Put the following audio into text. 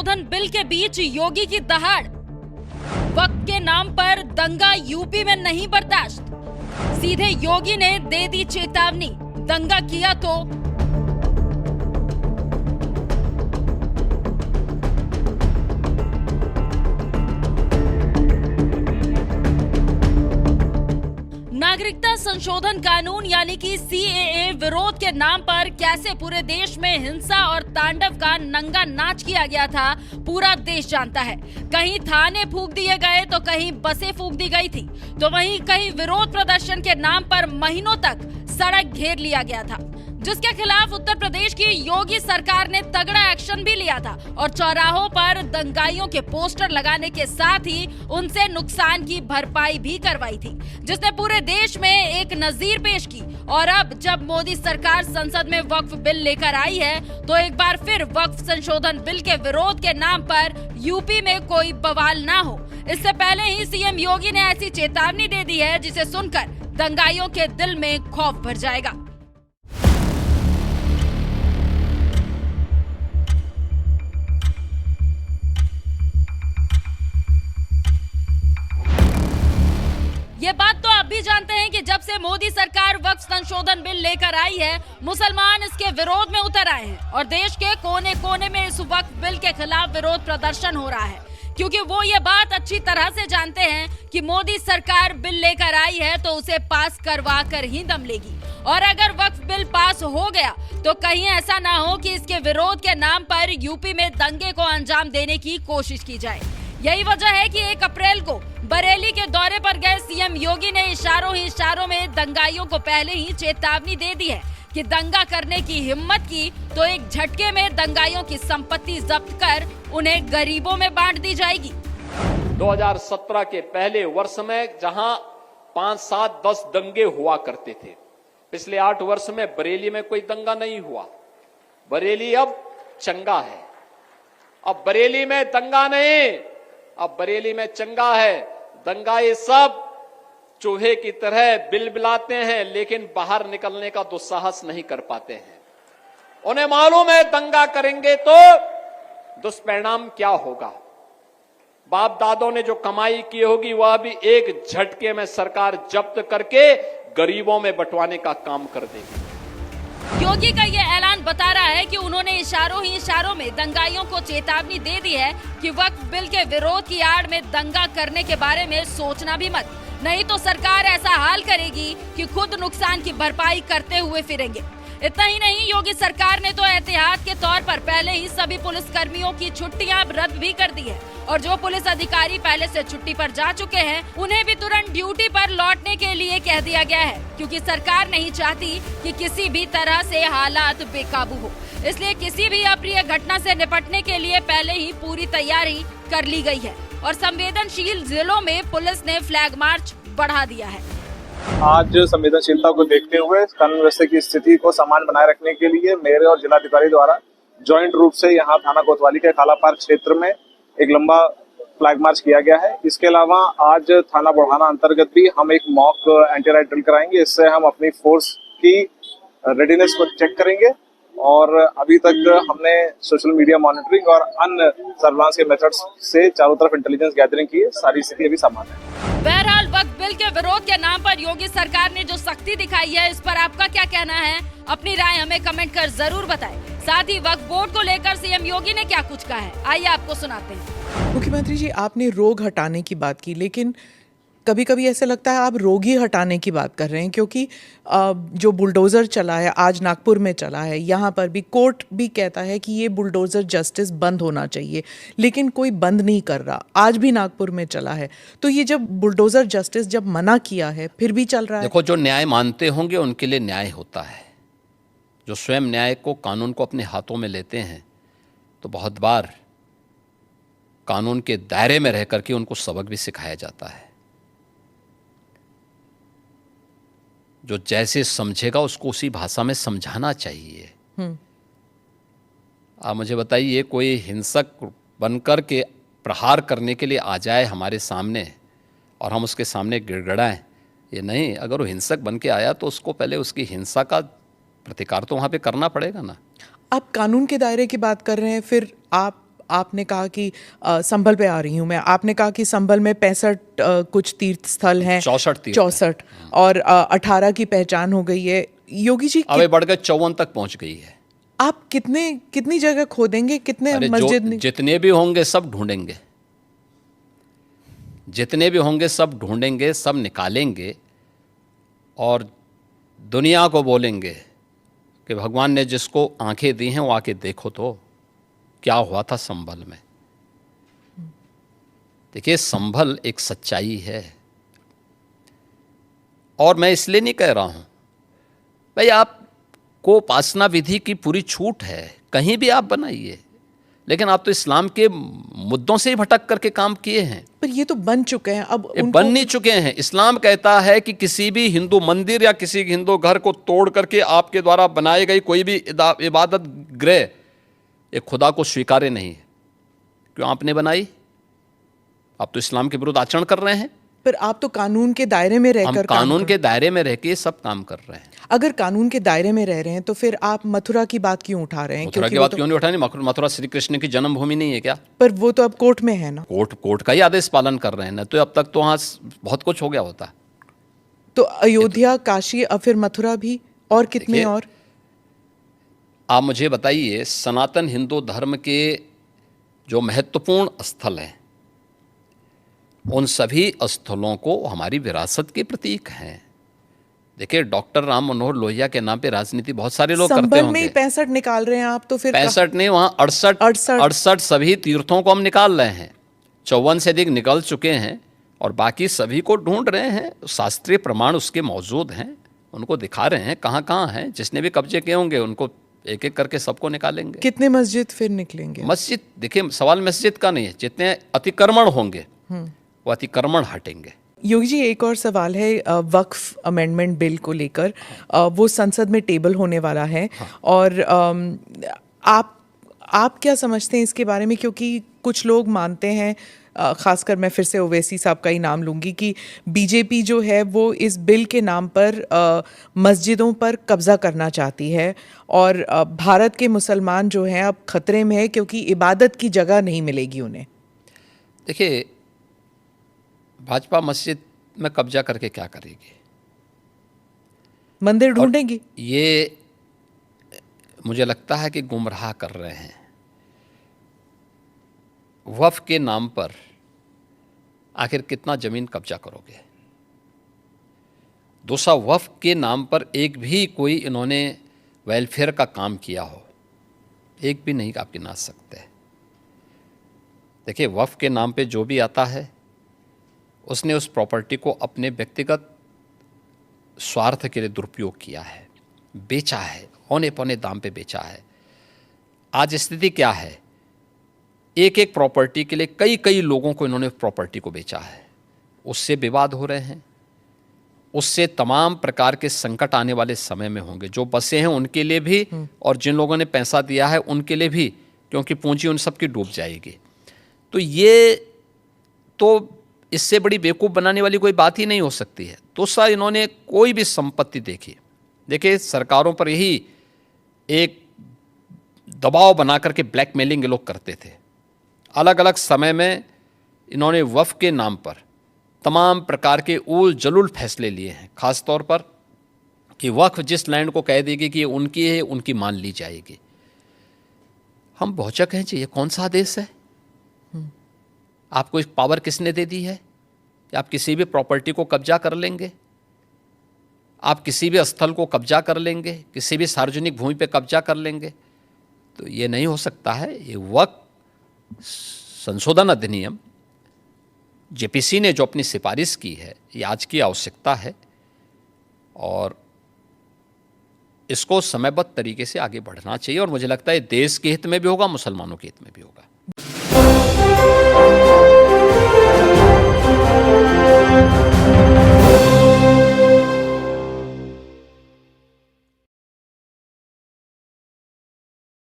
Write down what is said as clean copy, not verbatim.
संशोधन बिल के बीच योगी की दहाड़। वक्त के नाम पर दंगा यूपी में नहीं बर्दाश्त। सीधे योगी ने दे दी चेतावनी, दंगा किया तो नागरिकता संशोधन कानून यानी कि सीएए विरोध के नाम पर कैसे पूरे देश में हिंसा और तांडव का नंगा नाच किया गया था, पूरा देश जानता है। कहीं थाने फूंक दिए गए तो कहीं बसें फूंक दी गई थी, तो वहीं कहीं विरोध प्रदर्शन के नाम पर महीनों तक सड़क घेर लिया गया था, जिसके खिलाफ उत्तर प्रदेश की योगी सरकार ने तगड़ा एक्शन भी लिया था और चौराहों पर दंगाइयों के पोस्टर लगाने के साथ ही उनसे नुकसान की भरपाई भी करवाई थी, जिसने पूरे देश में एक नजीर पेश की। और अब जब मोदी सरकार संसद में वक्फ बिल लेकर आई है, तो एक बार फिर वक्फ संशोधन बिल के विरोध के नाम पर यूपी में कोई बवाल ना हो, इससे पहले ही सीएम योगी ने ऐसी चेतावनी दे दी है जिसे सुनकर दंगाइयों के दिल में खौफ भर जाएगा। ये बात तो आप भी जानते हैं कि जब से मोदी सरकार वक्फ संशोधन बिल लेकर आई है, मुसलमान इसके विरोध में उतर आए हैं और देश के कोने कोने में इस वक्फ बिल के खिलाफ विरोध प्रदर्शन हो रहा है, क्योंकि वो ये बात अच्छी तरह से जानते हैं कि मोदी सरकार बिल लेकर आई है तो उसे पास करवा कर ही दम लेगी। और अगर वक्फ बिल पास हो गया तो कहीं ऐसा ना हो कि इसके विरोध के नाम पर यूपी में दंगे को अंजाम देने की कोशिश की जाए। यही वजह है कि 1 अप्रैल को बरेली के दौरे पर गए सीएम योगी ने इशारों ही इशारों में दंगाइयों को पहले ही चेतावनी दे दी है कि दंगा करने की हिम्मत की तो एक झटके में दंगाइयों की संपत्ति जब्त कर उन्हें गरीबों में बांट दी जाएगी। 2017 के पहले वर्ष में जहां 5, 7, 10 दंगे हुआ करते थे, पिछले 8 वर्ष में बरेली में कोई दंगा नहीं हुआ। बरेली अब चंगा है। अब बरेली में दंगा नहीं, अब बरेली में चंगा है। दंगाई सब चूहे की तरह बिलबिलाते हैं, लेकिन बाहर निकलने का दुस्साहस नहीं कर पाते हैं। उन्हें मालूम है दंगा करेंगे तो दुष्परिणाम क्या होगा। बाप दादों ने जो कमाई की होगी वह भी एक झटके में सरकार जब्त करके गरीबों में बंटवाने का काम कर देगी। योगी का ये ऐलान बता रहा है कि उन्होंने इशारों ही इशारों में दंगाइयों को चेतावनी दे दी है कि वक्फ बिल के विरोध की आड़ में दंगा करने के बारे में सोचना भी मत, नहीं तो सरकार ऐसा हाल करेगी कि खुद नुकसान की भरपाई करते हुए फिरेंगे। इतना ही नहीं, योगी सरकार ने तो एहतियात के तौर पर पहले ही सभी पुलिस कर्मियों की छुट्टियां रद्द भी कर दी है और जो पुलिस अधिकारी पहले से छुट्टी पर जा चुके हैं उन्हें भी तुरंत ड्यूटी पर लौटने के लिए कह दिया गया है, क्योंकि सरकार नहीं चाहती कि किसी भी तरह से हालात बेकाबू हो। इसलिए किसी भी अप्रिय घटना से निपटने के लिए पहले ही पूरी तैयारी कर ली गई है और संवेदनशील जिलों में पुलिस ने फ्लैग मार्च बढ़ा दिया है। आज संवेदनशीलता को देखते हुए कानून व्यवस्था की स्थिति को समान बनाए रखने के लिए मेरे और जिलाधिकारी द्वारा जॉइंट रूप से यहाँ थाना कोतवाली के काला पार्क क्षेत्र में एक लंबा फ्लैग मार्च किया गया है। इसके अलावा आज थाना बुढ़ाना अंतर्गत भी हम एक मॉक एंटी राइट ड्रिल कराएंगे। इससे हम अपनी फोर्स की रेडीनेस को चेक करेंगे और अभी तक हमने सोशल मीडिया मॉनिटरिंग और अन्य सर्विलांस के मेथड्स से चारों तरफ इंटेलिजेंस गैदरिंग की है। सारी स्थिति अभी सामान्य है। बहरहाल वक्फ बिल के विरोध के नाम पर योगी सरकार ने जो सख्ती दिखाई है, इस पर आपका क्या कहना है? अपनी राय हमें कमेंट कर जरूर बताएं। साथ ही वक्फ बोर्ड को लेकर सीएम योगी ने क्या कुछ कहा है, आइए आपको सुनाते हैं। मुख्यमंत्री जी, आपने रोग हटाने की बात की, लेकिन कभी कभी ऐसा लगता है आप रोग ही हटाने की बात कर रहे हैं, क्योंकि जो बुलडोज़र चला है, आज नागपुर में चला है, यहाँ पर भी कोर्ट भी कहता है कि ये बुलडोज़र जस्टिस बंद होना चाहिए, लेकिन कोई बंद नहीं कर रहा। आज भी नागपुर में चला है, तो ये जब बुलडोज़र जस्टिस जब मना किया है फिर भी चल रहा है। देखो, जो न्याय मानते होंगे उनके लिए न्याय होता है। जो स्वयं न्याय को, कानून को अपने हाथों में लेते हैं, तो बहुत बार कानून के दायरे में रह करके उनको सबक भी सिखाया जाता है। जो जैसे समझेगा उसको उसी भाषा में समझाना चाहिए। आप मुझे बताइए, कोई हिंसक बनकर के प्रहार करने के लिए आ जाए हमारे सामने और हम उसके सामने गिड़गिड़ाएं, ये नहीं। अगर वो हिंसक बन के आया तो उसको पहले उसकी हिंसा का प्रतिकार तो वहाँ पे करना पड़ेगा ना। आप कानून के दायरे की बात कर रहे हैं, फिर आपने कहा कि संभल पे आ रही हूँ मैं, आपने कहा कि संभल में 65 कुछ तीर्थ स्थल हैं, 64 और 18 की पहचान हो गई है। योगी जी अब बढ़कर 54 तक पहुंच गई है। आप कितनी जगह खोदेंगे, कितने मस्जिद जितने भी होंगे सब ढूंढेंगे, जितने भी होंगे सब ढूंढेंगे, सब निकालेंगे और दुनिया को बोलेंगे कि भगवान ने जिसको आंखें दी हैं वो आके देखो तो क्या हुआ था संभल में। देखिए संभल एक सच्चाई है और मैं इसलिए नहीं कह रहा हूं भाई आपको उपासना विधि की पूरी छूट है, कहीं भी आप बनाइए, लेकिन आप तो इस्लाम के मुद्दों से ही भटक करके काम किए हैं। पर ये तो बन चुके हैं, अब ये बन नहीं चुके हैं। इस्लाम कहता है कि किसी भी हिंदू मंदिर या किसी हिंदू घर को तोड़ करके आपके द्वारा बनाई गई कोई भी इबादत गृह ये खुदा को स्वीकार्य नहीं है। क्यों आपने बनाई? आप तो इस्लाम के विरुद्ध आचरण कर रहे हैं। पर आप तो कानून के दायरे में रहकर हम कानून के दायरे में रह के सब काम कर रहे हैं। अगर कानून के दायरे में रह रहे हैं तो फिर आप मथुरा की बात क्यों उठा रहे हैं? मथुरा की बात क्यों नहीं उठानी? मथुरा श्री कृष्ण की जन्मभूमि नहीं है क्या? पर वो तो अब कोर्ट में है ना। कोर्ट का ही आदेश पालन कर रहे हैं ना, तो अब तक तो वहाँ बहुत कुछ हो गया होता। तो अयोध्या, काशी, अब फिर मथुरा भी, और कितने और? आप मुझे बताइए, सनातन हिंदू धर्म के जो महत्वपूर्ण स्थल हैं उन सभी स्थलों को हमारी विरासत के प्रतीक हैं। देखिए डॉक्टर राम मनोहर लोहिया के नाम पे राजनीति बहुत सारे लोग करते होंगे। संभल में ही 65 निकाल रहे हैं आप, तो फिर 65 नहीं, वहाँ 68 सभी तीर्थों को हम निकाल रहे हैं। 54 से अधिक निकल चुके हैं और बाकी सभी को ढूंढ रहे हैं। शास्त्रीय प्रमाण उसके मौजूद हैं, उनको दिखा रहे हैं कहाँ कहाँ हैं। जिसने भी कब्जे किए होंगे उनको एक एक करके सबको निकालेंगे। कितने मस्जिद फिर निकलेंगे? मस्जिद, देखिए सवाल मस्जिद का नहीं है, जितने अतिक्रमण होंगे वो अतिक्रमण हटेंगे। योगी जी एक और सवाल है वक्फ अमेंडमेंट बिल को लेकर, वो संसद में टेबल होने वाला है। और आप क्या समझते हैं इसके बारे में? क्योंकि कुछ लोग मानते हैं, खासकर मैं फिर से ओवैसी साहब का ही नाम लूँगी, कि बीजेपी जो है वो इस बिल के नाम पर मस्जिदों पर कब्जा करना चाहती है और भारत के मुसलमान जो हैं अब खतरे में है क्योंकि इबादत की जगह नहीं मिलेगी उन्हें। देखिए भाजपा मस्जिद में कब्जा करके क्या करेगी? मंदिर ढूंढेगी। ये मुझे लगता है कि गुमराह कर रहे हैं। वक्फ के नाम पर आखिर कितना जमीन कब्जा करोगे? दूसरा, वक्फ के नाम पर एक भी कोई इन्होंने वेलफेयर का काम किया हो, एक भी नहीं आप गिना सकते। देखिए वक्फ के नाम पे जो भी आता है उसने उस प्रॉपर्टी को अपने व्यक्तिगत स्वार्थ के लिए दुरुपयोग किया है, बेचा है, औने पौने दाम पे बेचा है। आज स्थिति क्या है? एक एक प्रॉपर्टी के लिए कई कई लोगों को इन्होंने प्रॉपर्टी को बेचा है। उससे विवाद हो रहे हैं, उससे तमाम प्रकार के संकट आने वाले समय में होंगे। जो बसे हैं उनके लिए भी और जिन लोगों ने पैसा दिया है उनके लिए भी, क्योंकि पूंजी उन सब की डूब जाएगी। तो ये तो इससे बड़ी बेवकूफ़ बनाने वाली कोई बात ही नहीं हो सकती है। दूसरा, इन्होंने कोई भी संपत्ति देखिए सरकारों पर यही एक दबाव बना करके ब्लैकमेलिंग लोग करते थे। अलग अलग समय में इन्होंने वक्फ के नाम पर तमाम प्रकार के उल जलुल फैसले लिए हैं। ख़ास तौर पर कि वक्फ जिस लैंड को कह देगी कि ये उनकी है, उनकी मान ली जाएगी। हम बहुचक हैं जी, ये कौन सा आदेश है? आपको एक पावर किसने दे दी है कि आप किसी भी प्रॉपर्टी को कब्जा कर लेंगे, आप किसी भी स्थल को कब्जा कर लेंगे, किसी भी सार्वजनिक भूमि पे कब्जा कर लेंगे? तो ये नहीं हो सकता है। ये वक्फ संशोधन अधिनियम जेपीसी ने जो अपनी सिफारिश की है, ये आज की आवश्यकता है और इसको समयबद्ध तरीके से आगे बढ़ना चाहिए। और मुझे लगता है देश के हित में भी होगा, मुसलमानों के हित में भी होगा।